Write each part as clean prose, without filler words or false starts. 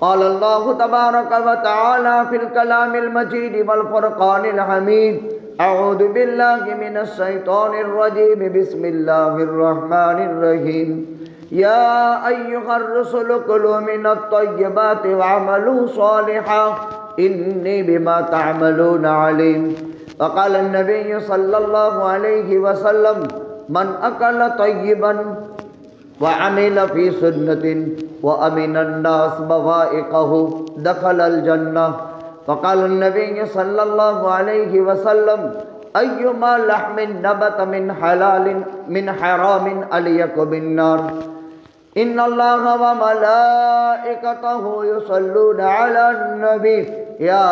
قال الله تبارك وتعالى في الكلام المجيد والفرقان الحميد أعوذ بالله من الشيطان الرجيم بسم الله الرحمن الرحيم يا أيها الرسل كلوا من الطيبات واعملوا صالحا إني بما تعملون عليم. وقال النبي صلى الله عليه وسلم من أكل طيبا وعمل في سنة وأمن الناس بوائقه دخل الجنة. وقال النبي صلى الله عليه وسلم أيما لحم نبت من حرام عليك بالنار إن الله وملائكته يصلون على النبي يا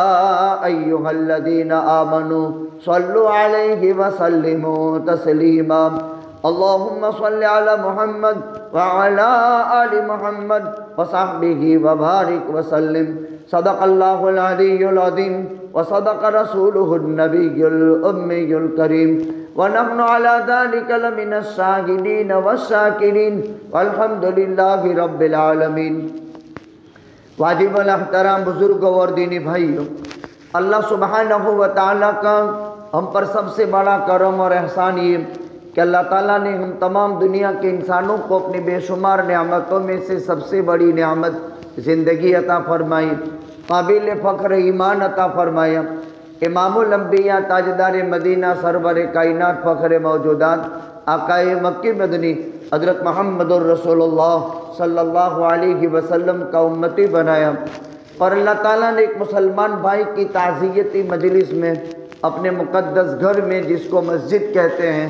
أيها الذين آمنوا صلوا عليه وسلموا تسليما. اللهم صل على محمد وعلى آل محمد وصحبه وبارك وسلم. صدق الله العلي العظيم وصدق رسوله النبي الأمي الكريم ونحن على ذلك لمن الشاهدين والشاكرين والحمد لله رب العالمين. واجب الاحترام بزرگوں اور دینی بھائیوں، اللہ سبحانہ و تعالیٰ کا ہم پر سب سے بڑا کرم اور احسان یہ کہ اللہ تعالیٰ نے ہم تمام دنیا کے انسانوں کو اپنی بے شمار نعمتوں میں سے سب سے بڑی نعمت زندگی عطا فرمائی، قابل فخر ایمان عطا فرمایا. امام الانبیاء تاجدار مدینہ سرور کائنات فخر موجودات آقائے مکی مدنی حضرت محمد الرسول اللہ صلی اللہ علیہ وسلم کا امتی بنایا. اور اللہ تعالیٰ نے ایک مسلمان بھائی کی تعزیتی مجلس میں اپنے مقدس گھر میں جس کو مسجد کہتے ہیں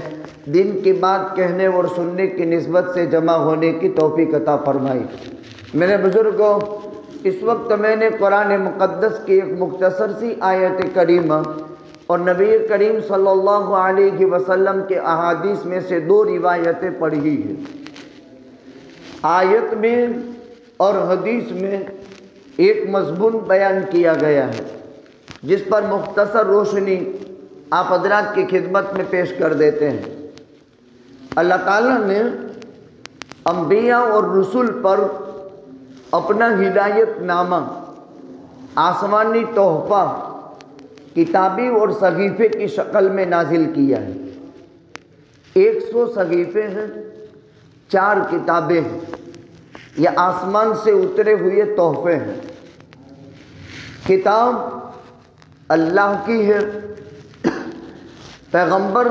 دین کی بات کہنے اور سننے کی نسبت سے جمع ہونے کی توفیق عطا فرمائی. میرے بزرگوں، اس وقت میں نے قرآن مقدس کی ایک مختصر سی آیت کریمہ اور نبی کریم صلی اللہ علیہ وسلم کے احادیث میں سے دو روایتیں پڑھی ہیں. آیت میں اور حدیث میں ایک مضمون بیان کیا گیا ہے جس پر مختصر روشنی آپ حضرات کی خدمت میں پیش کر دیتے ہیں. اللہ تعالیٰ نے انبیاء اور رسول پر اپنا ہدایت نامہ، آسمانی تحفہ، کتابی اور صحیفے کی شکل میں نازل کیا ہے. 100 صحیفے ہیں، 4 کتابیں ہیں. یہ آسمان سے اترے ہوئے تحفے ہیں. کتاب اللہ کی ہے، پیغمبر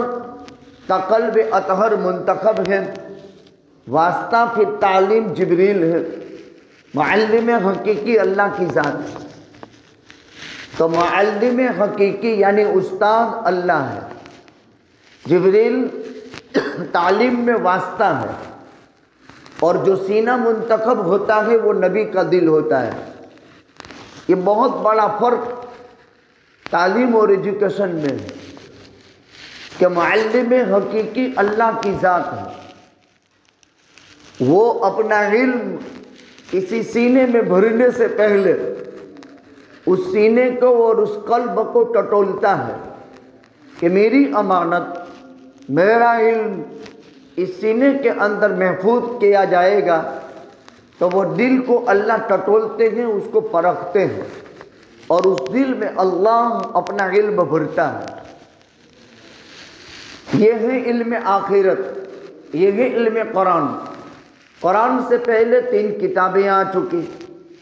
کا قلب اطہر منتخب ہے، واسطہ پھر تعلیم جبریل ہے، معلم حقیقی اللہ کی ذات ہے. تو معلم حقیقی یعنی استاد اللہ ہے، جبریل تعلیم میں واسطہ ہے، اور جو سینہ منتخب ہوتا ہے وہ نبی کا دل ہوتا ہے. یہ بہت بڑا فرق تعلیم اور ایجوکیشن میں ہے کہ معلم حقیقی اللہ کی ذات ہے. وہ اپنا علم کسی سینے میں بھرنے سے پہلے اس سینے کو اور اس قلب کو ٹٹولتا ہے کہ میری امانت، میرا علم اس سینے کے اندر محفوظ کیا جائے گا. تو وہ دل کو اللہ ٹٹولتے ہیں، اس کو پرکھتے ہیں، اور اس دل میں اللہ اپنا علم بھرتا ہے. یہ ہے علم آخرت، یہ ہے علم قرآن. قرآن سے پہلے 3 کتابیں آ چکی،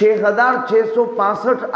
6665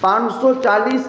540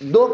2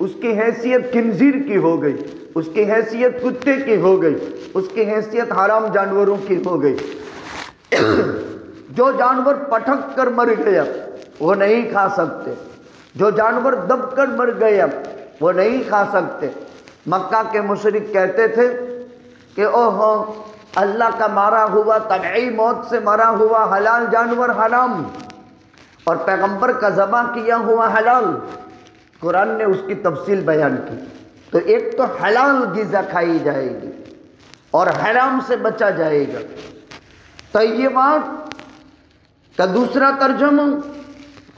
اس کی حیثیت خنزیر کی ہو گئی، اس کی حیثیت کتے کی ہو گئی، اس کی حیثیت حرام جانوروں کی ہو گئی۔ جو جانور پٹک کر مر گیا وہ نہیں کھا سکتے، جو جانور دب کر مر گیا وہ نہیں کھا سکتے۔ مکہ کے مشرک کہتے تھے کہ اوہو اللہ کا مارا ہوا طبعی موت سے مرا ہوا حلال جانور حرام، اور پیغمبر کا ذبح کیا ہوا حلال۔ قرآن نے اس کی تفصیل بیان کی۔ تو ایک تو حلال غذا کھائی جائے گی اور حرام سے بچا جائے گا۔ طیبات کا دوسرا ترجمہ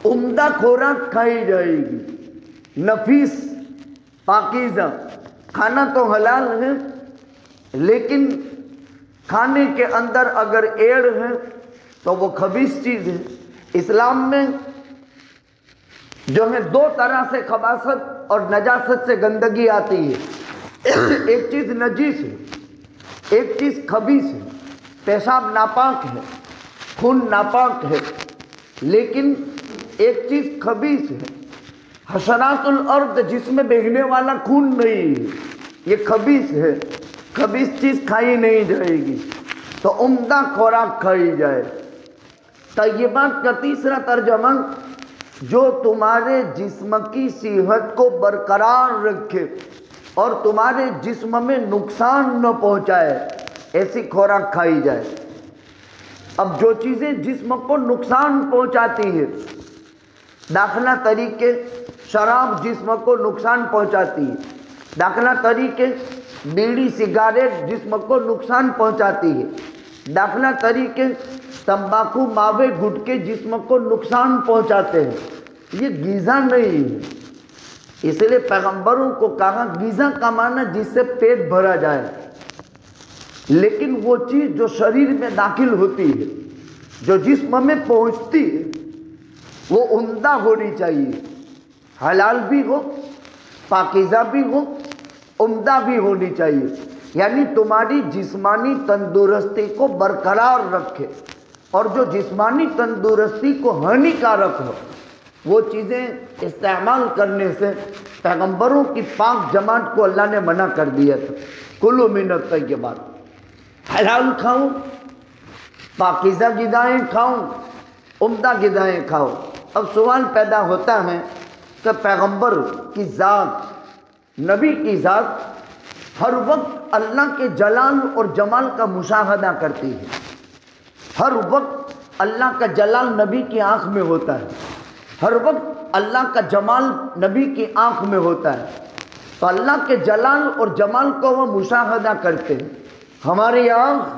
عمدہ خوراک کھائی جائے گی، نفیس پاکیزہ۔ کھانا تو حلال ہے لیکن کھانے کے اندر اگر ایڑ ہے تو وہ خبیث چیز ہے۔ اسلام میں جو ہے دو طرح سے خباثت اور نجاست سے گندگی آتی ہے۔ ایک چیز نجیس ہے، ایک چیز خبیث ہے۔ پیشاب ناپاک ہے، خون ناپاک ہے، لیکن ایک چیز خبیث ہے۔ حشرات الارض جس میں بہنے والا خون نہیں ہے، یہ خبیث ہے، خبیث چیز کھائی نہیں جائے گی۔ تو عمدہ خوراک کھائی جائے۔ طیبات کا تیسرا ترجمہ جو تمہارے جسم کی صحت کو برقرار رکھے اور تمہارے جسم میں نقصان نہ پہنچائے، ایسی خوراک کھائی جائے۔ اب جو چیزیں جسم کو نقصان پہنچاتی ہے، داخلہ طریقے شراب جسم کو نقصان پہنچاتی ہے، داخلہ طریقے بیڑی سگریٹ جسم کو نقصان پہنچاتی ہے، داخلہ طریقے تمباکو ماوے گٹکے جسم کو نقصان پہنچاتے ہیں۔ یہ غذا نہیں ہے، اس لیے پیغمبروں کو کہا غذا کا معنی جس سے پیٹ بھرا جائے، لیکن وہ چیز جو شریر میں داخل ہوتی ہے، جو جسم میں پہنچتی ہے، وہ عمدہ ہونی چاہیے، حلال بھی ہو، پاکیزہ بھی ہو، عمدہ بھی ہونی چاہیے، یعنی تمہاری جسمانی تندرستی کو برقرار رکھے، اور جو جسمانی تندرستی کو ہانیکارک ہو وہ چیزیں استعمال کرنے سے پیغمبروں کی پاک جماعت کو اللہ نے منع کر دیا تھا۔ کلوا من الطیبات، حلال کھاؤ، پاکیزہ غذائیں کھاؤ، عمدہ غذائیں کھاؤ۔ اب سوال پیدا ہوتا ہے کہ پیغمبر کی ذات، نبی کی ذات ہر وقت اللہ کے جلال اور جمال کا مشاہدہ کرتی ہے، ہر وقت اللہ کا جلال نبی کی آنکھ میں ہوتا ہے، ہر وقت اللہ کا جمال نبی کی آنکھ میں ہوتا ہے، تو اللہ کے جلال اور جمال کو وہ مشاہدہ کرتے ہیں۔ ہماری آنکھ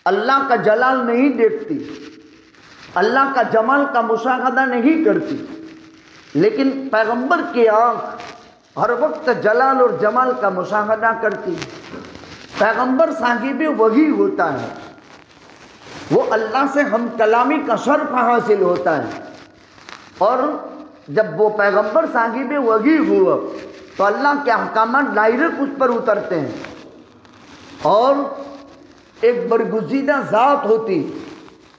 اللہ کا جلال نہیں دیکھتی، اللہ کا جمال کا مشاہدہ نہیں کرتی، لیکن پیغمبر کی آنکھ ہر وقت جلال اور جمال کا مشاہدہ کرتی ہے۔ پیغمبر صاحب وحی ہوتا ہے، وہ اللہ سے ہم کلامی کا شرف حاصل ہوتا ہے، اور جب وہ پیغمبر صاحب وحی ہوا تو اللہ کے احکامات ڈائریکٹ اس پر اترتے ہیں، اور ایک برگزیدہ ذات ہوتی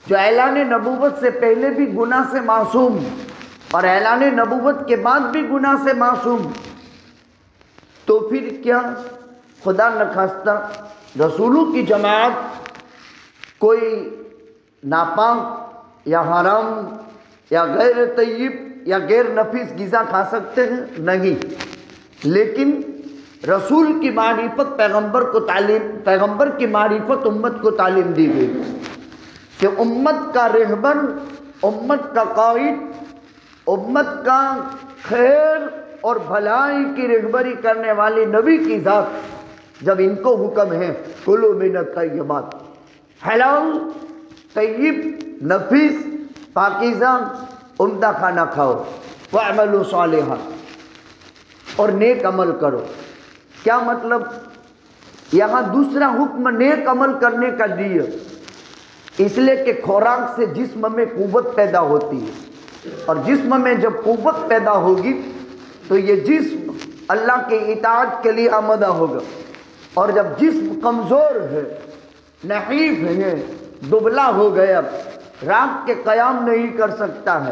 جو اعلان نبوت سے پہلے بھی گناہ سے معصوم اور اعلان نبوت کے بعد بھی گناہ سے معصوم، تو پھر کیا خدا نخواستہ رسولوں کی جماعت کوئی ناپاک یا حرام یا غیر طیب یا غیر نفیس غذا کھا سکتے ہیں؟ نہیں، لیکن رسول کی معرفت پیغمبر کی معرفت امت کو تعلیم دی گئی کہ امت کا رہبر، امت کا قائد، امت کا خیر اور بھلائی کی رہبری کرنے والی نبی کی ذات جب ان کو حکم ہے کلوا من الطیبات، حلال، طیب، نفیس، پاکیزہ، عمدہ کھانا کھاؤ، واعملوا صالحا، اور نیک عمل کرو۔ کیا مطلب؟ یہاں دوسرا حکم نیک عمل کرنے کا دیا، اس لیے کہ خوراک سے جسم میں قوت پیدا ہوتی ہے، اور جسم میں جب قوت پیدا ہوگی تو یہ جسم اللہ کے اطاعت کے لیے آمادہ ہوگا، اور جب جسم کمزور ہے، نحیف ہے، دبلا ہو گیا، رات کے قیام نہیں کر سکتا ہے،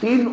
3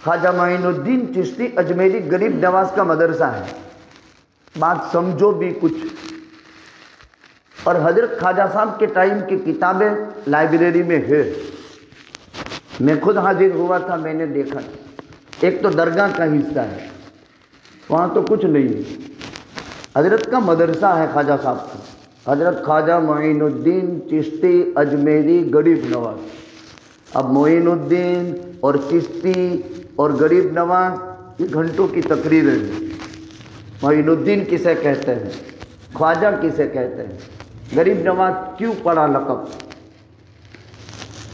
خواجہ معین الدین چشتی اجمیری غریب نواز کا مدرسہ ہے، بات سمجھو بھی کچھ۔ اور حضرت خواجہ صاحب کے ٹائم کی کتابیں لائبریری میں ہے، میں خود حاضر ہوا تھا، میں نے دیکھا۔ ایک تو درگاہ کا حصہ ہے، وہاں تو کچھ نہیں ہے، حضرت کا مدرسہ ہے خواجہ صاحب کا، حضرت خواجہ معین الدین چشتی اجمیری غریب نواز۔ اب معین الدین اور چشتی اور غریب نواز یہ گھنٹوں کی تقریریں ہیں۔ معین الدین کسے کہتے ہیں، خواجہ کسے کہتے ہیں، غریب نواز کیوں پڑا لقب؟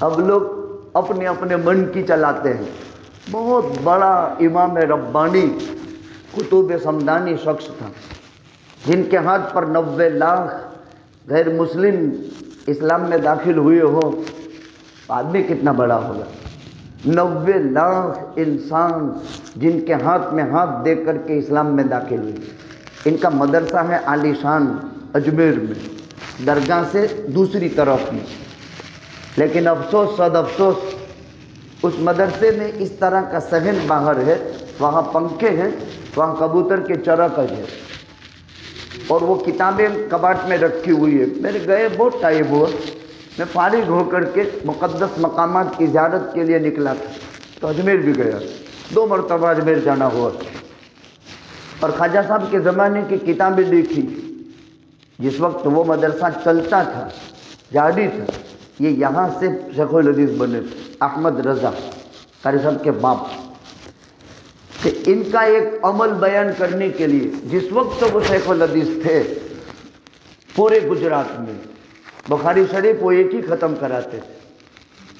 اب لوگ اپنے اپنے من کی چلاتے ہیں۔ بہت بڑا امام ربانی کتب سمدانی شخص تھا، جن کے ہاتھ پر 90 لاکھ غیر مسلم اسلام میں داخل ہوئے ہو، آدمی کتنا بڑا ہوگا؟ 90 لاکھ انسان جن کے ہاتھ میں ہاتھ دے کر کے اسلام میں داخل ہوئے۔ ان کا مدرسہ ہے عالی شان اجمیر میں، درگاہ سے دوسری طرف میں۔ لیکن افسوس صد افسوس، اس مدرسے میں اس طرح کا صحن باہر ہے، وہاں پنکھے ہیں، وہاں کبوتر کے چرک ہے، اور وہ کتابیں کباٹ میں رکھی ہوئی ہے۔ میرے گئے بہت ٹائم ہوا، میں فارغ ہو کر کے مقدس مقامات کی زیارت کے لیے نکلا تھا، تو اجمیر بھی گیا، 2 مرتبہ اجمیر جانا ہوا، اور خواجہ صاحب کے زمانے کی کتابیں دیکھی۔ جس وقت وہ مدرسہ چلتا تھا، جاری تھا، یہ یہاں سے شیخ الحدیث بنے تھے، احمد رضا قاری صاحب کے باپ، کہ ان کا ایک عمل بیان کرنے کے لیے جس وقت وہ شیخ الحدیث تھے، پورے گجرات میں بخاری شریف وہ ایک ہی ختم کراتے تھے۔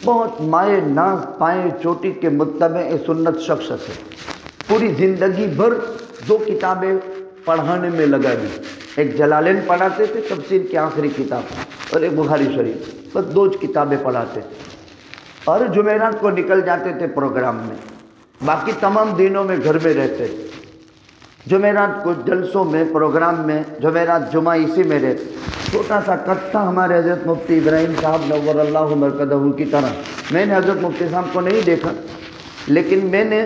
بہت مائے ناز پائے چوٹی کے متبع سنت شخص تھے، پوری زندگی بھر 2 کتابیں پڑھانے میں لگا دی، ایک جلالین پڑھاتے تھے تفسیر کی آخری کتاب، اور ایک بخاری شریف، بس 2 کتابیں پڑھاتے تھے، اور جمعرات کو نکل جاتے تھے پروگرام میں، باقی تمام دنوں میں گھر میں رہتے تھے۔ جمعرات کو جلسوں میں، پروگرام میں، جمعرات جمعہ اسی میں رہتے۔ چھوٹا سا قد تھا ہمارے حضرت مفتی ابراہیم صاحب نور اللہ مرکزہ کی طرح۔ میں نے حضرت مفتی صاحب کو نہیں دیکھا، لیکن میں نے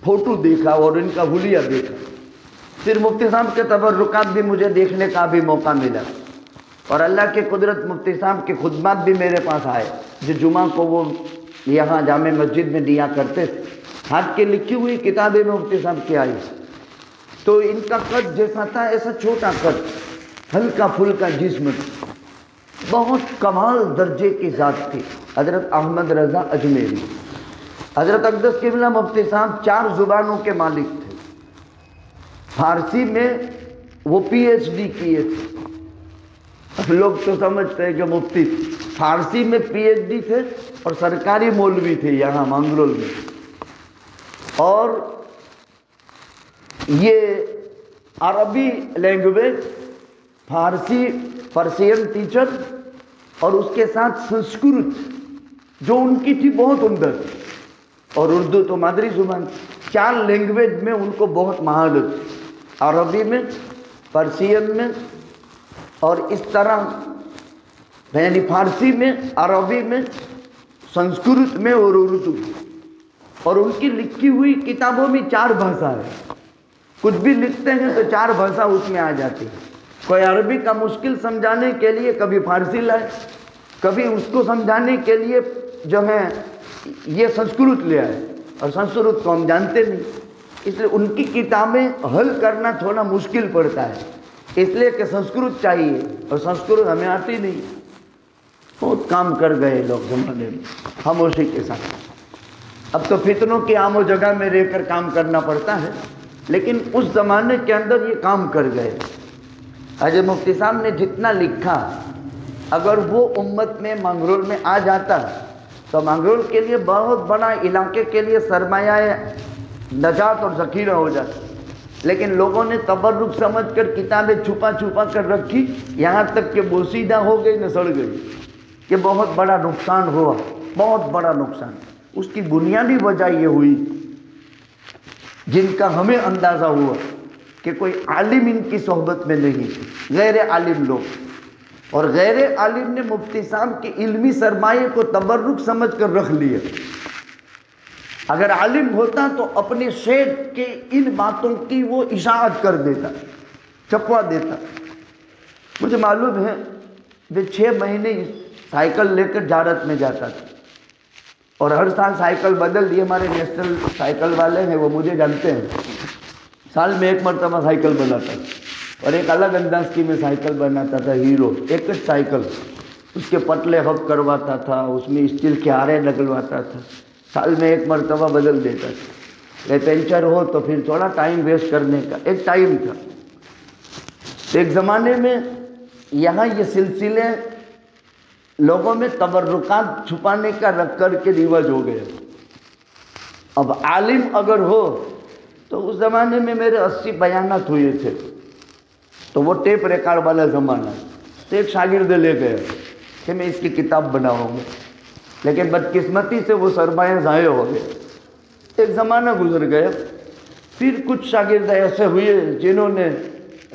فوٹو دیکھا اور ان کا حلیہ دیکھا۔ پھر مفتی صاحب کے تبرکات بھی مجھے دیکھنے کا بھی موقع ملا، اور اللہ کی قدرت مفتی صاحب کے خطبات بھی میرے پاس آئے، جو جمعہ کو وہ یہاں جامع مسجد میں دیا کرتے تھے۔ ہاتھ کے لکھی ہوئی کتابیں میں مفتی صاحب کی آئی، تو ان کا قد جیسا تھا ایسا چھوٹا قد، ہلکا پھلکا جسم، بہت کمال درجے کی ذات تھی حضرت احمد رضا اجمیری۔ حضرت اقدس قبلہ مفتی صاحب 4 زبانوں کے مالک تھے۔ فارسی میں وہ پی ایچ ڈی کیے تھے، اب لوگ تو سمجھتے ہیں کہ مفتی، فارسی میں پی ایچ ڈی تھے اور سرکاری مولوی تھے یہاں مانگرول میں، اور یہ عربی لینگویج، فارسی پرشین ٹیچر، اور اس کے ساتھ سنسکرت جو ان کی تھی بہت عمدہ تھی، اور اردو تو مادری زبان۔ 4 لینگویج میں ان کو بہت مہارت تھی، عربی میں، پرشین میں، اور اس طرح یعنی فارسی میں، عربی میں، سنسکرت میں اور اردو میں۔ اور ان کی لکھی ہوئی کتابوں میں 4 بھاشا ہے، کچھ بھی لکھتے ہیں تو 4 بھاشا اس میں آ جاتی ہے۔ کوئی عربی کا مشکل سمجھانے کے لیے کبھی فارسی لائے، کبھی اس کو سمجھانے کے لیے جو ہے یہ سنسکرت لے آئے، اور سنسکرت کو ہم جانتے نہیں، اس لیے ان کی کتابیں حل کرنا تھوڑا مشکل پڑتا ہے، اس لیے کہ سنسکرت چاہیے، اور سنسکرت ہمیں آتی نہیں۔ بہت کام کر گئے لوگ زمانے میں خاموشی کے ساتھ۔ اب تو فتنوں کی عام و جگہ میں رہ کر کام کرنا پڑتا ہے، لیکن اس زمانے کے اندر یہ کام کر گئے۔ حضرت مفتی صاحب نے جتنا لکھا، اگر وہ امت میں مانگرول میں آ جاتا تو مانگرول کے لیے بہت بڑا علاقے کے لیے سرمایہ نجات اور ذخیرہ ہو جاتا، لیکن لوگوں نے تبرک سمجھ کر کتابیں چھپا چھپا کر رکھی، یہاں تک کہ بوسیدہ ہو گئی، نہ سڑ گئی۔ یہ بہت بڑا نقصان ہوا، بہت بڑا نقصان۔ اس کی بنیادی وجہ یہ ہوئی جن کا ہمیں اندازہ ہوا کہ کوئی عالم ان کی صحبت میں نہیں تھے، غیر عالم لوگ، اور غیر عالم نے مفتی صاحب کے علمی سرمایے کو تبرک سمجھ کر رکھ لیا۔ اگر عالم ہوتا تو اپنے شیخ کے ان باتوں کی وہ اشاعت کر دیتا، چھپوا دیتا۔ مجھے معلوم ہے میں 6 مہینے سائیکل لے کر زیارت میں جاتا تھا، اور ہر سال سائیکل بدل دی۔ ہمارے نیشنل سائیکل والے ہیں، وہ مجھے جانتے ہیں، سال میں 1 مرتبہ سائیکل بناتا تھا، اور ایک الگ انداز کی میں سائیکل بناتا تھا، ہیرو، ایک سائیکل، اس کے پٹلے ہب کرواتا تھا، اس میں اسٹیل کے آرے ڈگلواتا تھا، سال میں 1 مرتبہ بدل دیتا تھا۔ پنچر ہو تو پھر تھوڑا ٹائم ویسٹ کرنے کا ایک ٹائم تھا۔ ایک زمانے میں یہاں یہ سلسلے لوگوں میں تبرکات چھپانے کا رکھ کر کے رواج ہو گئے۔ اب عالم اگر ہو تو اس زمانے میں میرے 80 بیانات ہوئے تھے، تو وہ ٹیپ ریکارڈ والا زمانہ، تو ایک شاگرد لے گیا کہ میں اس کی کتاب بناؤں گا، لیکن بدقسمتی سے وہ سرمایہ ضائع ہو گئے۔ ایک زمانہ گزر گیا، پھر کچھ شاگرد ایسے ہوئے جنہوں نے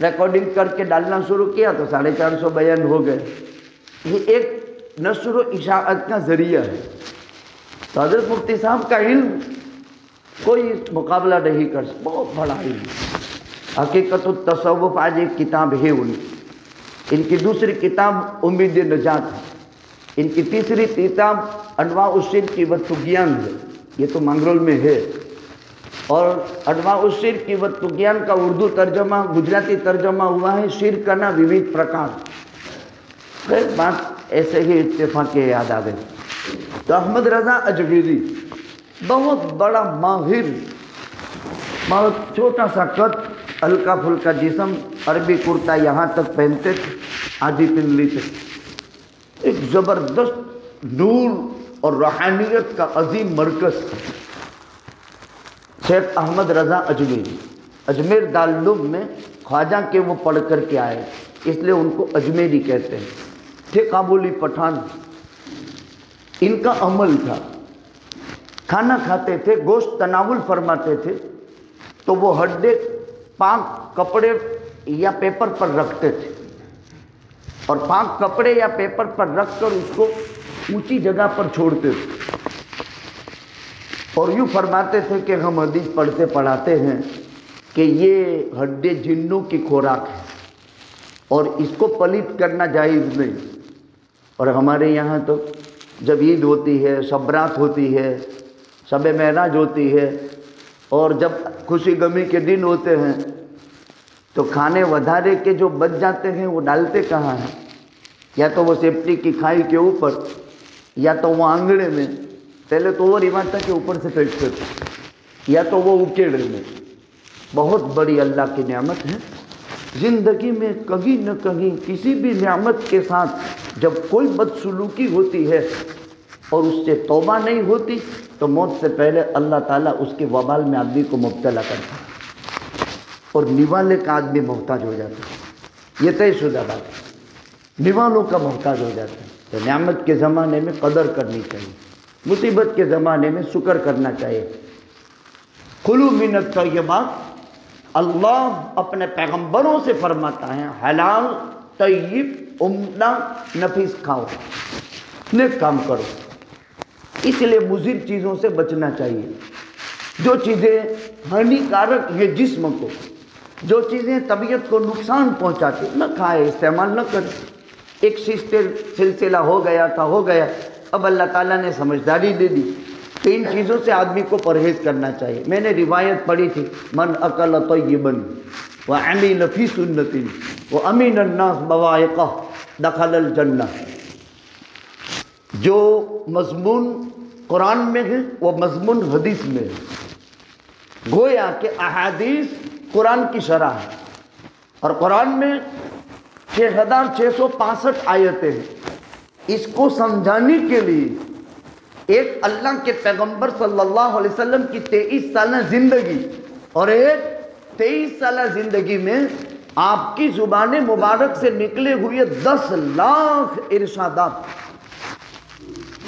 ریکارڈنگ کر کے ڈالنا شروع کیا، تو 450 بیان ہو گئے۔ یہ ایک نشر و اشاعت کا ذریعہ ہے۔ تو حضرت مفتی صاحب کا علم کوئی مقابلہ نہیں کر سکتا، بہت بڑا علم۔ حقیقت التصوف آج ایک کتاب ہے ان کی دوسری کتاب امید نجات ہے، ان کی تیسری کتاب انواع الشرک و طغیان ہے، یہ تو منگرول میں ہے، اور انواع الشرک و طغیان کا اردو ترجمہ، گجراتی ترجمہ ہوا ہے شرکنا وویدھ پرکار۔ خیر بات ایسے ہی اتفاق کے یاد آ گئی۔ تو احمد رضا اجمیری بہت بڑا ماہر، بہت چھوٹا سا قد، ہلکا پھلکا جسم، عربی کرتا یہاں تک پہنتے تھے، آدھی پنڈلی تک، ایک زبردست نور اور روحانیت کا عظیم مرکز تھا۔ شیخ احمد رضا اجمیری اجمیر دارالعلوم میں خواجہ کے وہ پڑھ کر کے آئے، اس لیے ان کو اجمیری کہتے ہیں۔ تھے کابلی پٹھان۔ ان کا عمل تھا، کھانا کھاتے تھے، گوشت تناول فرماتے تھے تو وہ ہڈے پاک کپڑے یا پیپر پر رکھتے تھے، اور پاک کپڑے یا پیپر پر رکھ کر اس کو اونچی جگہ پر چھوڑتے تھے، اور یوں فرماتے تھے کہ ہم حدیث پڑھتے پڑھاتے ہیں کہ یہ ہڈے جنوں کی خوراک ہے اور اس کو پلیت کرنا جائز نہیں۔ اور ہمارے یہاں تو جب عید ہوتی ہے، شب برات ہوتی ہے، شب معراج ہوتی ہے، اور جب خوشی غمی کے دن ہوتے ہیں تو کھانے ودھارے کے جو بچ جاتے ہیں وہ ڈالتے کہاں ہیں؟ یا تو وہ سیپٹی کی کھائی کے اوپر، یا تو وہ آنگڑے میں، پہلے تو وہ رواج تھا کہ اوپر سے پھینکتے تھے، یا تو وہ اکیڑے میں۔ بہت بڑی اللہ کی نعمت ہے۔ زندگی میں کہیں نہ کہیں کسی بھی نعمت کے ساتھ جب کوئی بدسلوکی ہوتی ہے اور اس سے توبہ نہیں ہوتی تو موت سے پہلے اللہ تعالیٰ اس کے وبال میں آدمی کو مبتلا کرتا ہے، اور نوالے کا آدمی محتاج ہو جاتا ہے۔ یہ طے شدہ بات ہے، نوالوں کا محتاج ہو جاتا ہے۔ تو نعمت کے زمانے میں قدر کرنی چاہیے، مصیبت کے زمانے میں شکر کرنا چاہیے۔ کلوا من الطیبات، اللہ اپنے پیغمبروں سے فرماتا ہے حلال، طیب، عمدہ، نفیس کھاؤ، نیک کام کرو۔ اس لیے مضر چیزوں سے بچنا چاہیے، جو چیزیں ہانیکارک ہیں جسم کو، جو چیزیں طبیعت کو نقصان پہنچاتی، نہ کھائے، استعمال نہ کرے۔ ایک سلسلہ ہو گیا تھا، ہو گیا، اب اللہ تعالیٰ نے سمجھداری دے دی کہ ان چیزوں سے آدمی کو پرہیز کرنا چاہیے۔ میں نے روایت پڑھی تھی، من اکل طیبا وعمل فی سنتی وامن الناس بوائقہ دخل الجنہ۔ جو مضمون قرآن میں ہے وہ مضمون حدیث میں ہے، گویا کہ احادیث قرآن کی شرح ہے، اور قرآن میں 6665 آیتیں ہیں۔ اس کو سمجھانے کے لیے ایک اللہ کے پیغمبر صلی اللہ علیہ وسلم کی 23 سالہ زندگی، اور ایک 23 سالہ زندگی میں آپ کی زبان مبارک سے نکلے ہوئے 10 لاکھ ارشادات۔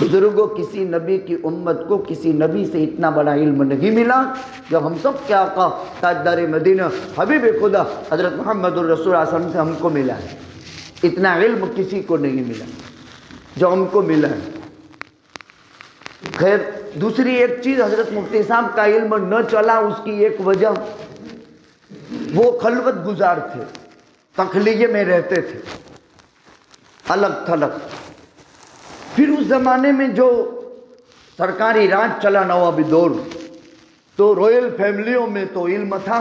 بزرگوں، کسی نبی کی امت کو کسی نبی سے اتنا بڑا علم نہیں ملا جو ہم سب کے آقا تاجدار مدینہ حبیب خدا حضرت محمد الرسول صلی اللہ علیہ وسلم سے ہم کو ملا ہے۔ اتنا علم کسی کو نہیں ملا جو ہم کو ملا ہے۔ خیر، دوسری ایک چیز، حضرت مفتی صاحب کا علم نہ چلا، اس کی ایک وجہ وہ خلوت گزار تھے، تخلیے میں رہتے تھے، الگ تھلگ۔ پھر اس زمانے میں جو سرکاری راج چلا نوابی دور، تو رویل فیملیوں میں تو علم تھا،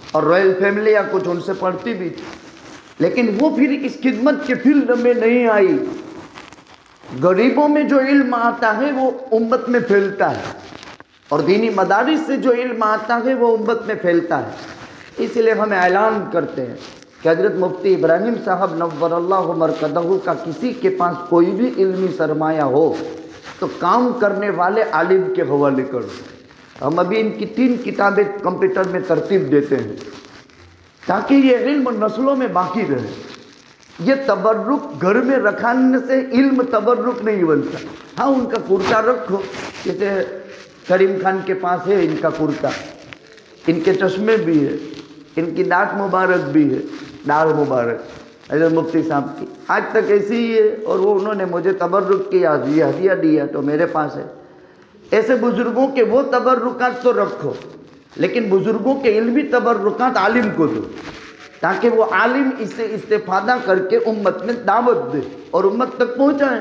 اور رویل فیملیاں کچھ ان سے پڑھتی بھی تھی، لیکن وہ پھر اس خدمت کے فیلڈ میں نہیں آئی۔ غریبوں میں جو علم آتا ہے وہ امت میں پھیلتا ہے، اور دینی مدارس سے جو علم آتا ہے وہ امت میں پھیلتا ہے۔ اس لیے ہم اعلان کرتے ہیں کہ حضرت مفتی ابراہیم صاحب نور اللہ مرکزہ کا کسی کے پاس کوئی بھی علمی سرمایہ ہو تو کام کرنے والے عالم کے حوالے کرو۔ ہم ابھی ان کی 3 کتابیں کمپیوٹر میں ترتیب دیتے ہیں تاکہ یہ علم نسلوں میں باقی رہے۔ یہ تبرک گھر میں رکھانے سے علم تبرک نہیں بنتا۔ ہاں ان کا کرتا رکھو، جیسے کریم خان کے پاس ہے ان کا کرتا، ان کے چشمے بھی ہے، ان کی داڑھ مبارک بھی ہے، داڑھ مبارک حضرت مفتی صاحب کی آج تک ایسی ہی ہے، اور وہ انہوں نے مجھے تبرک کیا، یہ ہدیہ دیا تو میرے پاس ہے۔ ایسے بزرگوں کے وہ تبرکات تو رکھو، لیکن بزرگوں کے علمی تبرکات عالم کو دو، تاکہ وہ عالم اس سے استفادہ کر کے امت میں دعوت دے اور امت تک پہنچائے۔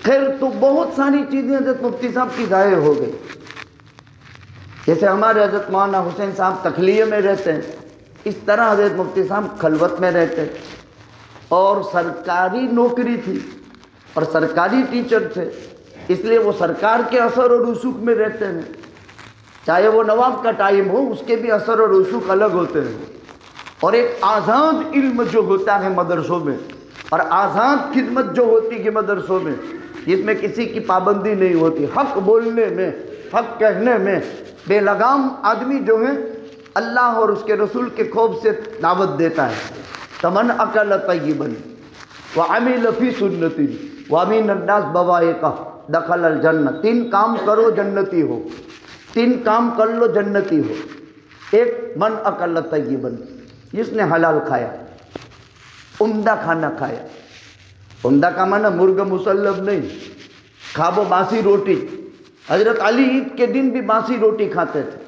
خیر، تو بہت ساری چیزیں حضرت مفتی صاحب کی ضائع ہو گئی، جیسے ہمارے حضرت مولانا حسین صاحب تخلیے میں رہتے ہیں، اس طرح حضرت مفتی صاحب خلوت میں رہتے، اور سرکاری نوکری تھی اور سرکاری ٹیچر تھے، اس لیے وہ سرکار کے اثر اور رسوخ میں رہتے ہیں۔ چاہے وہ نواب کا ٹائم ہو، اس کے بھی اثر اور رسوخ الگ ہوتے ہیں۔ اور ایک آزاد علم جو ہوتا ہے مدرسوں میں، اور آزاد خدمت جو ہوتی ہے مدرسوں میں، جس میں کسی کی پابندی نہیں ہوتی، حق بولنے میں، حق کہنے میں، بے لگام آدمی جو ہے اللہ اور اس کے رسول کے خوف سے دعوت دیتا ہے۔ تمن اکل طیبا وعمل فی سنتی وامن الناس بوائقہ دخل الجنہ۔ 3 کام کرو جنتی ہو، 3 کام کر لو جنتی ہو۔ ایک، من اکل طیبا، جس نے حلال کھایا، عمدہ کھانا کھایا۔ عمدہ کا معنی مرغ مسلم نہیں، کھابو باسی روٹی۔ حضرت علی عید کے دن بھی باسی روٹی کھاتے تھے،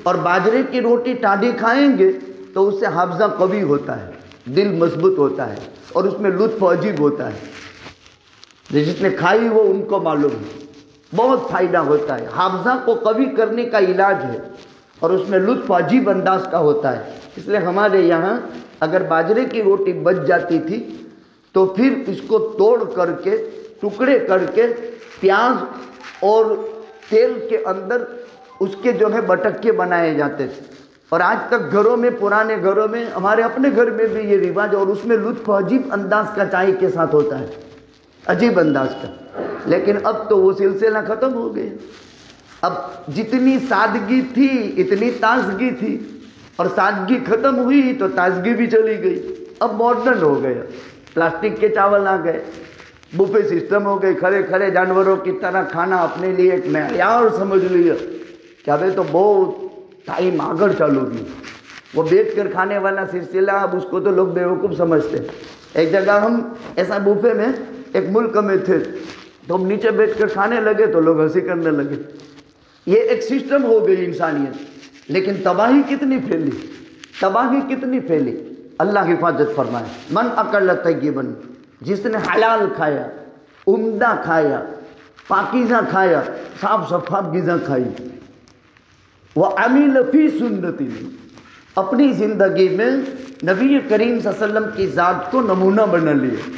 اور باجرے کی روٹی ٹاڈی کھائیں گے تو اس سے حافظہ قوی ہوتا ہے، دل مضبوط ہوتا ہے، اور اس میں لطف عجیب ہوتا ہے۔ جس نے کھائی وہ ان کو معلوم ہے، بہت فائدہ ہوتا ہے، حافظہ کو قوی کرنے کا علاج ہے، اور اس میں لطف عجیب انداز کا ہوتا ہے۔ اس لیے ہمارے یہاں اگر باجرے کی روٹی بچ جاتی تھی تو پھر اس کو توڑ کر کے ٹکڑے کر کے پیاز اور تیل کے اندر اس کے جو ہے بٹکے بنائے جاتے تھے، اور آج تک گھروں میں، پرانے گھروں میں، ہمارے اپنے گھر میں بھی یہ رواج، اور اس میں لطف عجیب انداز کا چائے کے ساتھ ہوتا ہے، عجیب انداز کا۔ لیکن اب تو وہ سلسلہ ختم ہو گیا۔ اب جتنی سادگی تھی اتنی تازگی تھی، اور سادگی ختم ہوئی تو تازگی بھی چلی گئی۔ اب ماڈرن ہو گیا، پلاسٹک کے چاول آ گئے، بوفے سسٹم ہو گئے، کھڑے کھڑے جانوروں کی طرح کھانا اپنے لیے ایک معیار سمجھ لیا کہ ابھی تو بہت ٹائم آگڑ چالو گئی۔ وہ بیٹھ کر کھانے والا سلسلہ اب اس کو تو لوگ بیوقوف سمجھتے ہیں۔ ایک جگہ ہم ایسا بوفے میں ایک ملک میں تھے، تو ہم نیچے بیٹھ کر کھانے لگے تو لوگ ہنسی کرنے لگے۔ یہ ایک سسٹم ہو گئی انسانیت، لیکن تباہی کتنی پھیلی، تباہی کتنی پھیلی۔ اللہ حفاظت فرمائے۔ من اکل طیبا، جس نے حلال کھایا، عمدہ کھایا، پاکیزہ کھایا، صاف شفاف غذا کھائی، وعمل فی سنتی، اپنی زندگی میں نبی کریم صلی اللہ علیہ وسلم کی ذات کو نمونہ بنا لیا۔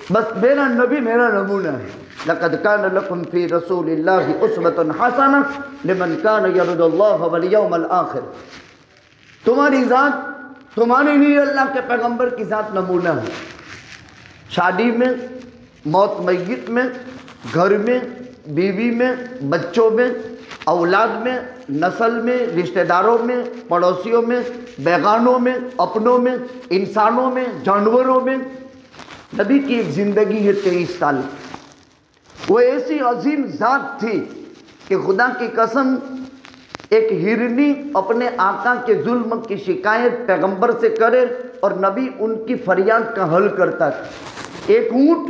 بس میرا نبی میرا نمونہ ہے۔ لقد کان لکم فی رسول اللہ اسوۃ حسنہ لمن کان یرجو اللہ والیوم الآخر۔ تمہاری ذات تمہارے لیے اللہ کے پیغمبر کی ذات نمونہ ہے۔ شادی میں، موت میت میں، گھر میں، بیوی میں، بچوں میں، اولاد میں، نسل میں، رشتہ داروں میں، پڑوسیوں میں، بیگانوں میں، اپنوں میں، انسانوں میں، جانوروں میں۔ نبی کی ایک زندگی ہے 23 سال۔ وہ ایسی عظیم ذات تھی کہ خدا کی قسم ایک ہرنی اپنے آقا کے ظلم کی شکایت پیغمبر سے کرے اور نبی ان کی فریاد کا حل کرتا تھا۔ ایک اونٹ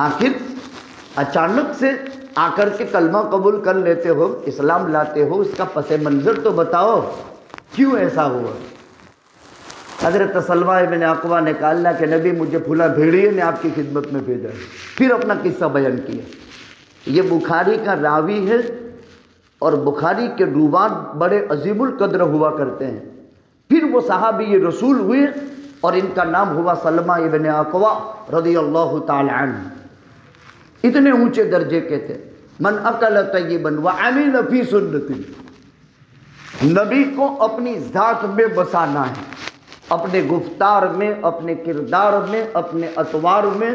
آخر اچانک سے آ کر کے کلمہ قبول کر لیتے ہو، اسلام لاتے ہو، اس کا پس منظر تو بتاؤ کیوں ایسا ہوا؟ حضرت سلمہ ابن اقویٰ نے کہا اللہ کے نبی مجھے پھلا بھیڑیے نے آپ کی خدمت میں بھیجا ہے، پھر اپنا قصہ بیان کیا۔ یہ بخاری کا راوی ہے اور بخاری کے روات بڑے عظیم القدر ہوا کرتے ہیں۔ پھر وہ صحابی رسول ہوئے اور ان کا نام ہوا سلمہ ابن اقویٰ رضی اللہ تعالی عنہ۔ اتنے اونچے درجے کے تھے۔ من اکل طیبا وعمل فی سنتی، نبی کو اپنی ذات میں بسانا ہے، اپنے گفتار میں، اپنے کردار میں، اپنے اطوار میں،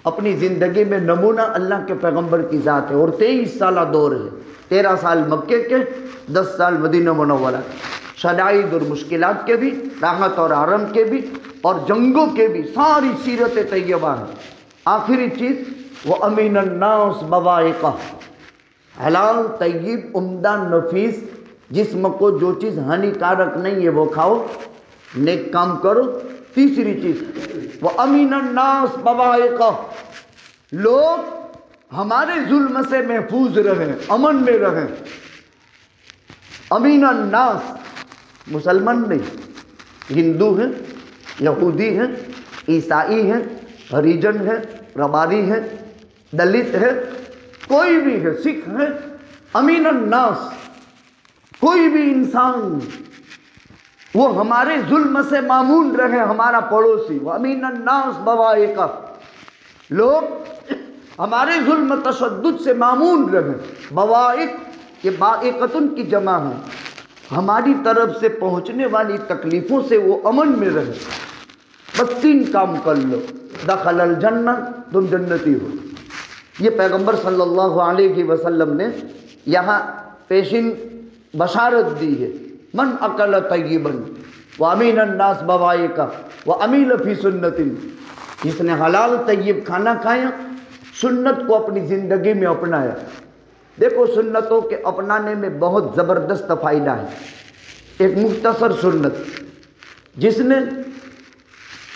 اپنی زندگی میں نمونہ اللہ کے پیغمبر کی ذات ہے۔ اور 23 سالہ دور ہے، 13 سال مکے کے، 10 سال مدینہ منورہ کے، شدائد اور مشکلات کے بھی، راحت اور آرام کے بھی، اور جنگوں کے بھی، ساری سیرت طیبہ ہے۔ آخری چیز وہ امین الناس بوائقہ، حلال طیب عمدہ نفیس، جسم کو جو چیز ہانی کارک نہیں ہے وہ کھاؤ، نیک کام کرو۔ تیسری چیز وہ امین الناس بوائقہ، لوگ ہمارے ظلم سے محفوظ رہیں، امن میں رہیں۔ امین الناس مسلمان نہیں، ہندو ہیں، یہودی ہیں، عیسائی ہیں، ہریجن ہیں، رباری ہیں، دلت ہے، کوئی بھی ہے، سکھ ہے، امین الناس کوئی بھی انسان وہ ہمارے ظلم سے معمون رہے، ہمارا پڑوسی۔ وَأَمِنَ النَّاسِ بَوَائِقَ، لوگ ہمارے ظلم تشدد سے معمون رہے۔ بوائق یہ بائقتن کی جمع ہے، ہماری طرف سے پہنچنے والی تکلیفوں سے وہ امن میں رہے۔ بس 3 کام کر لو، دخل الجنہ، تم جنتی ہو۔ یہ پیغمبر صلی اللہ علیہ وسلم نے یہاں پیشین بشارت دی ہے۔ من اکل طیبا وامین الناس بوائقہ وامل فی سنت، جس نے حلال طیب کھانا کھایا، سنت کو اپنی زندگی میں اپنایا۔ دیکھو سنتوں کے اپنانے میں بہت زبردست فائدہ ہے۔ ایک مختصر سنت، جس نے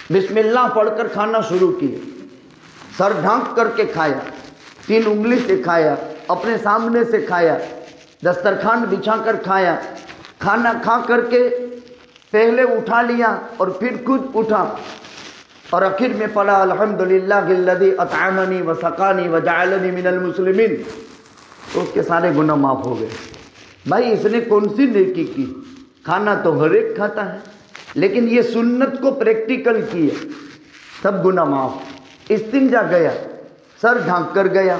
بسم اللہ پڑھ کر کھانا شروع کیا، سر ڈھانک کر کے کھایا، 3 انگلی سے کھایا، اپنے سامنے سے کھایا، دسترخوان بچھا کر کھایا، کھانا کھا کر کے پہلے اٹھا لیا اور پھر خود اٹھا، اور آخر میں پڑھا الحمدللہ الذی اطعمنی وسقانی وجعلنی من المسلمین، تو اس کے سارے گناہ معاف ہو گئے۔ بھائی اس نے کون سی نیکی کی؟ کھانا تو ہر ایک کھاتا ہے، لیکن یہ سنت کو پریکٹیکل کیا، سب گناہ معاف۔ استنجا گیا، سر ڈھانک کر گیا،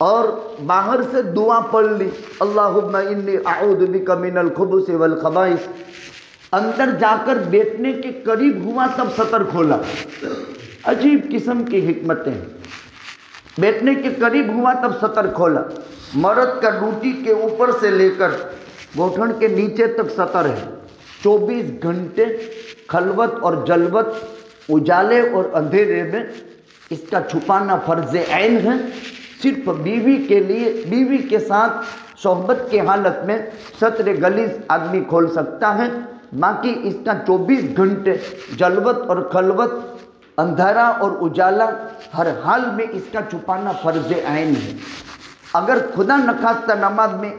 اور باہر سے دعا پڑھ لی، اللہم انی اعوذ بک من الخبث والخبائث۔ اندر جا کر بیٹھنے کے قریب ہوا تب سطر کھولا۔ عجیب قسم کی حکمتیں ہیں۔ بیٹھنے کے قریب ہوا تب سطر کھولا۔ مرد کا روٹی کے اوپر سے لے کر گھٹن کے نیچے تک سطر ہے۔ 24 گھنٹے خلوت اور جلوت، اجالے اور اندھیرے میں اس کا چھپانا فرض عین ہے۔ صرف بیوی کے لیے، بیوی کے ساتھ صحبت کے حالت میں سطر غلیظ آدمی کھول سکتا ہے، باقی اس کا 24 گھنٹے جلوت اور خلوت، اندھیرا اور اجالا، ہر حال میں اس کا چھپانا فرض عین ہے۔ اگر خدا نخواستہ نماز میں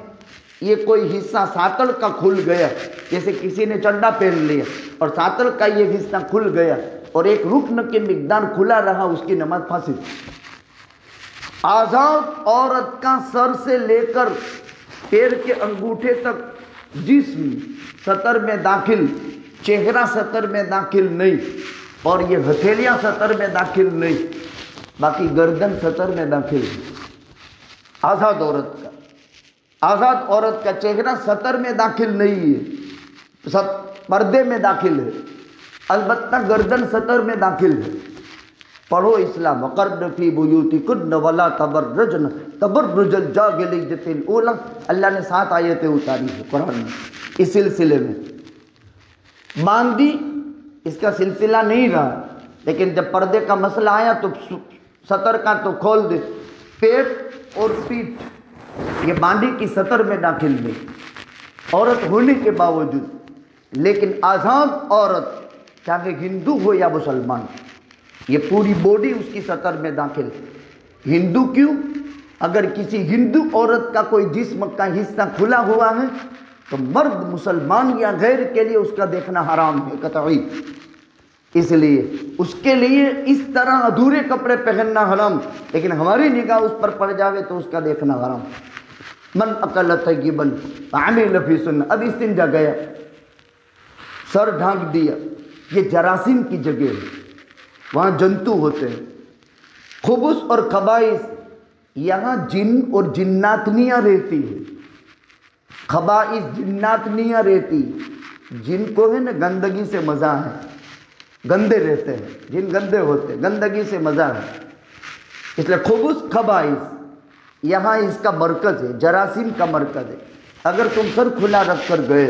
یہ کوئی حصہ ساتڑ کا کھل گیا، جیسے کسی نے چنڈا پہن لیا اور ساتڑ کا یہ حصہ کھل گیا اور ایک رکن کی مقدار کھلا رہا، اس کی نماز فاسد۔ آزاد عورت کا سر سے لے کر پیر کے انگوٹھے تک جسم سطر میں داخل، چہرہ سطر میں داخل نہیں، اور یہ ہتھیلیاں سطر میں داخل نہیں، باقی گردن سطر میں داخل ہے۔ آزاد عورت کا، آزاد عورت کا چہرہ سطر میں داخل نہیں ہے، سب پردے میں داخل ہے، البتہ گردن سطر میں داخل ہے۔ پڑھو اسلام، وقرن فی بیوتکن ولا تبرجن تبرج الجاہلیۃ الاولی، اللہ نے 7 آیتیں اتاری ہیں قرآن میں اس سلسلے میں۔ باندی اس کا سلسلہ نہیں رہا، لیکن جب پردے کا مسئلہ آیا تو سطر کا تو کھول دے۔ پیٹ اور پیٹھ یہ باندی کی سطر میں داخل نہیں، عورت ہونے کے باوجود۔ لیکن آزاد عورت، چاہے ہندو ہو یا مسلمان، یہ پوری باڈی اس کی سطر میں داخل. ہندو کیوں؟ اگر کسی ہندو عورت کا کوئی جسم کا حصہ کھلا ہوا ہے تو مرد مسلمان یا غیر کے لیے اس کا دیکھنا حرام ہے قطعی. اس لیے اس کے لیے اس طرح ادھورے کپڑے پہننا حرام، لیکن ہماری نگاہ اس پر پڑ جاوے تو اس کا دیکھنا حرام. من اکل طیبا عمل فی سنہ. اب استنجا گیا، سر ڈھانک دیا، یہ جراثیم کی جگہ ہے، وہاں جنتو ہوتے ہیں. خبث اور خبائث، یہاں جن اور جناتنیاں رہتی ہیں. خبائث جناتنیاں رہتی. جن کو ہے نا گندگی سے مزہ ہے، گندے رہتے ہیں، جن گندے ہوتے ہیں، گندگی سے مزہ ہے. اس لیے خبث خبائث یہاں اس کا مرکز ہے، جراثیم کا مرکز ہے. اگر تم سر کھلا رکھ کر گئے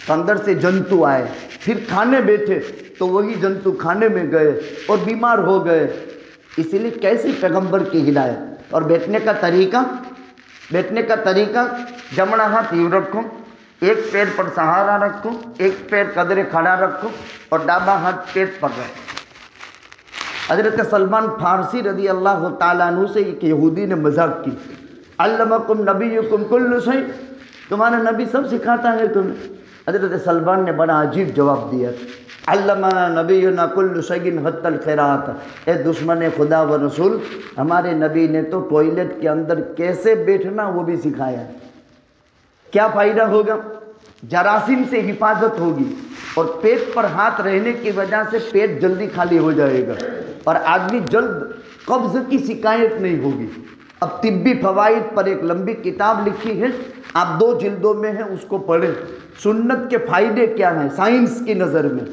تو اندر سے جنتو آئے، پھر کھانے بیٹھے تو وہی جنتو کھانے میں گئے اور بیمار ہو گئے. اسی لیے کیسی پیغمبر کی ہدایت. اور بیٹھنے کا طریقہ جمنا ہاتھ یوں رکھو، ایک پیر پر سہارا رکھو، ایک پیر قدرے کھڑا رکھو اور ڈابا ہاتھ پیٹ پر رکھو. حضرت سلمان فارسی رضی اللہ تعالیٰ عنہ سے ایک یہودی نے مذاق کی، علمکم نبیکم کل شیء، تمہارا نبی سب سکھاتا ہے تمہیں. حضرت سلمان نے بڑا عجیب جواب دیا، علمنا نبینا کل شیء حتی القراءۃ. اے دشمن خدا و رسول، ہمارے نبی نے تو ٹوائلٹ کے اندر کیسے بیٹھنا وہ بھی سکھایا. کیا فائدہ ہوگا؟ جراثیم سے حفاظت ہوگی اور پیٹ پر ہاتھ رہنے کی وجہ سے پیٹ جلدی خالی ہو جائے گا اور آدمی جلد قبض کی شکایت نہیں ہوگی. اب طبی فوائد پر ایک لمبی کتاب لکھی ہے، آپ 2 جلدوں میں ہیں، اس کو پڑھیں. سنت کے فائدے کیا ہیں سائنس کی نظر میں،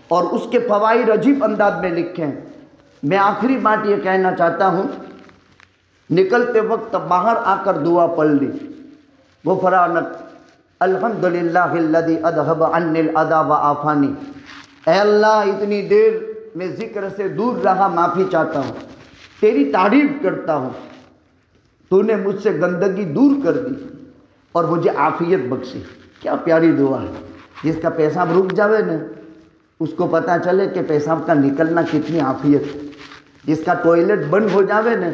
اور اس کے فوائد عجیب انداز میں لکھے ہیں. میں آخری بات یہ کہنا چاہتا ہوں، نکلتے وقت باہر آ کر دعا پڑھ لی. غفرانک الحمدللہ الذی اذھب عنی الاذی وعافانی. اے اللہ اتنی دیر میں ذکر سے دور رہا، معافی چاہتا ہوں، تیری تعریف کرتا ہوں، تو نے مجھ سے گندگی دور کر دی اور مجھے عافیت بخشی. کیا پیاری دعا ہے. جس کا پیشاب رک جاوے نا اس کو پتہ چلے کہ پیشاب کا نکلنا کتنی عافیت ہے. جس کا ٹوائلٹ بند ہو جاوے نا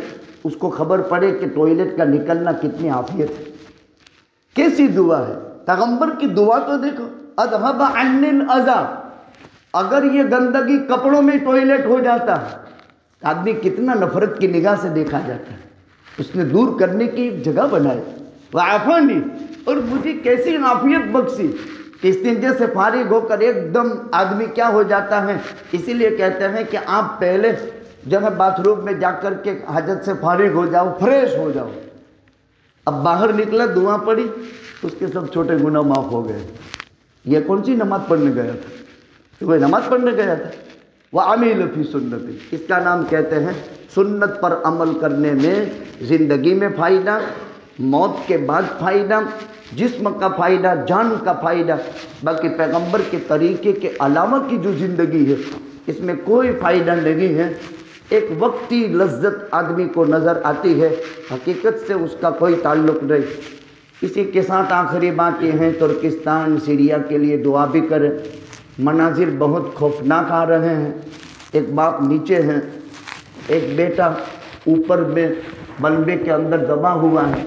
اس کو خبر پڑے کہ ٹوائلٹ کا نکلنا کتنی عافیت ہے. کیسی دعا ہے. پیغمبر کی دعا تو دیکھو، اذھب عنی الاذی. اگر یہ گندگی کپڑوں میں ٹوائلٹ ہو جاتا آدمی کتنا نفرت کی نگاہ سے دیکھا جاتا ہے. اس نے دور کرنے کی ایک جگہ بنائی. وعافانی، اور مجھے کیسی عافیت بخشی کہ استنجے سے فارغ ہو کر ایک دم آدمی کیا ہو جاتا ہے. اسی لیے کہتے ہیں کہ آپ پہلے جو ہے باتھ روم میں جا کر کے حاجت سے فارغ ہو جاؤ، فریش ہو جاؤ. اب باہر نکلا، دعا پڑھی، اس کے سب چھوٹے گناہ معاف ہو گئے. یہ کون سی نماز پڑھنے گیا تھا؟ وہ نماز پڑھنے گیا تھا. وعمل فی سنتی، اس کا نام کہتے ہیں سنت پر عمل کرنے میں زندگی میں فائدہ، موت کے بعد فائدہ، جسم کا فائدہ، جان کا فائدہ. باقی پیغمبر کے طریقے کے علاوہ کی جو زندگی ہے اس میں کوئی فائدہ نہیں ہے. ایک وقتی لذت آدمی کو نظر آتی ہے، حقیقت سے اس کا کوئی تعلق نہیں. اسی کے ساتھ آخری بات یہ ہے، ترکستان سیریا کے لیے دعا بھی کریں. مناظر بہت خوفناک آ رہے ہیں. ایک باپ نیچے ہیں، ایک بیٹا اوپر میں ملبے کے اندر دبا ہوا ہے،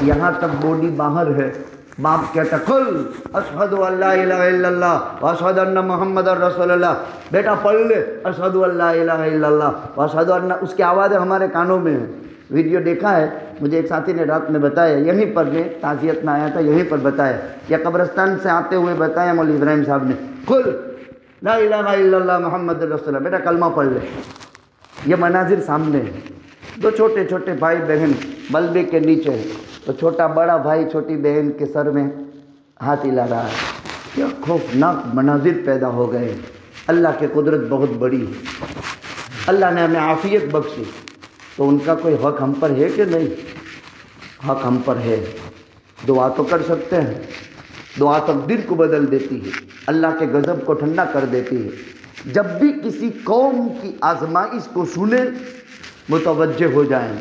یہاں تک باڈی باہر ہے. باپ کہتا قل اشہد ان لا الہ الا اللہ واشہد ان محمد رسول اللہ. بیٹا پڑھ لے اشہد ان لا الہ الا اللہ واشہد ان. اس کی آوازیں ہمارے کانوں میں ہیں. ویڈیو دیکھا ہے، مجھے ایک ساتھی نے رات میں بتایا، یہیں پر میں تعزیت میں آیا تھا، یہیں پر بتایا، یا قبرستان سے آتے ہوئے بتایا مولوی ابراہیم صاحب نے، قل لا الہ الا اللہ محمد رسول اللہ. بیٹا کلمہ پڑھ لے. یہ مناظر سامنے ہیں. 2 چھوٹے چھوٹے بھائی بہن ملبے کے نیچے ہیں، تو چھوٹا بڑا بھائی چھوٹی بہن کے سر میں ہاتھ ہلا رہا ہے. کیا خوفناک مناظر پیدا ہو گئے. اللہ کی قدرت بہت بڑی ہے. اللہ نے ہمیں عافیت بخشی، تو ان کا کوئی حق ہم پر ہے کہ نہیں؟ حق ہم پر ہے. دعا تو کر سکتے ہیں. دعا تقدیر کو بدل دیتی ہے، اللہ کے غضب کو ٹھنڈا کر دیتی ہے. جب بھی کسی قوم کی آزمائش کو سنیں متوجہ ہو جائیں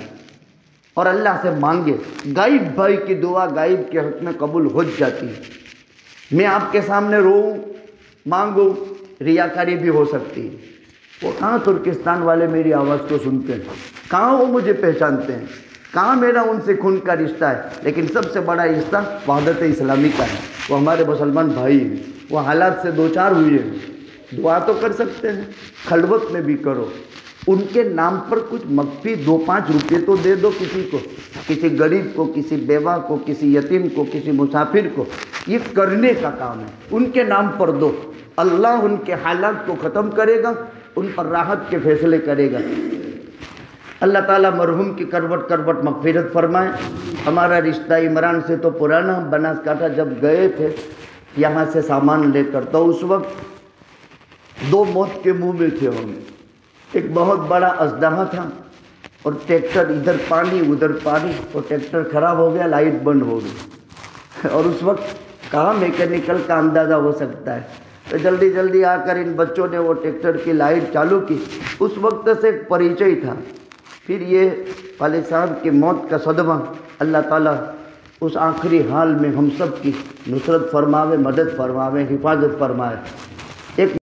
اور اللہ سے مانگے. غائب بھائی کی دعا غائب کے حق میں قبول ہو جاتی ہے. میں آپ کے سامنے روؤں، مانگوں، ریاکاری بھی ہو سکتی ہے. وہ کہاں ترکستان والے میری آواز کو سنتے ہیں، کہاں وہ مجھے پہچانتے ہیں، کہاں میرا ان سے خون کا رشتہ ہے؟ لیکن سب سے بڑا رشتہ وحدت اسلامی کا ہے، وہ ہمارے مسلمان بھائی ہیں، وہ حالات سے دوچار ہوئے ہیں، دعا تو کر سکتے ہیں، خلوت میں بھی کرو، ان کے نام پر کچھ مخفی 2-5 روپے تو دے دو کسی کو، کسی غریب کو، کسی بیوہ کو، کسی یتیم کو، کسی مسافر کو، یہ کرنے کا کام ہے، ان کے نام پر دو، اللہ ان کے حالات کو ختم کرے گا، ان پر راحت کے فیصلے کرے گا۔ اللہ تعالیٰ مرحوم کی کروٹ کروٹ مغفرت فرمائے۔ ہمارا رشتہ عمران سے تو پرانا، بناسکانٹھا جب گئے تھے یہاں سے سامان لے کر، تو اس وقت 2 موت کے منہ میں تھے ہم، ایک بہت بڑا اژدہا تھا اور ٹریکٹر، ادھر پانی ادھر پانی، اور ٹریکٹر خراب ہو گیا، لائٹ بند ہو گئی، اور اس وقت کہاں میکینیکل کا اندازہ ہو سکتا ہے، تو جلدی جلدی آ کر ان بچوں نے وہ ٹریکٹر کی لائٹ چالو کی۔ اس وقت سے ایک پریچے تھا، پھر یہ والد صاحب کی موت کا صدمہ، اللہ تعالیٰ اس آخری حال میں ہم سب کی نصرت فرماوے، مدد فرماوے، حفاظت فرمائے۔ ایک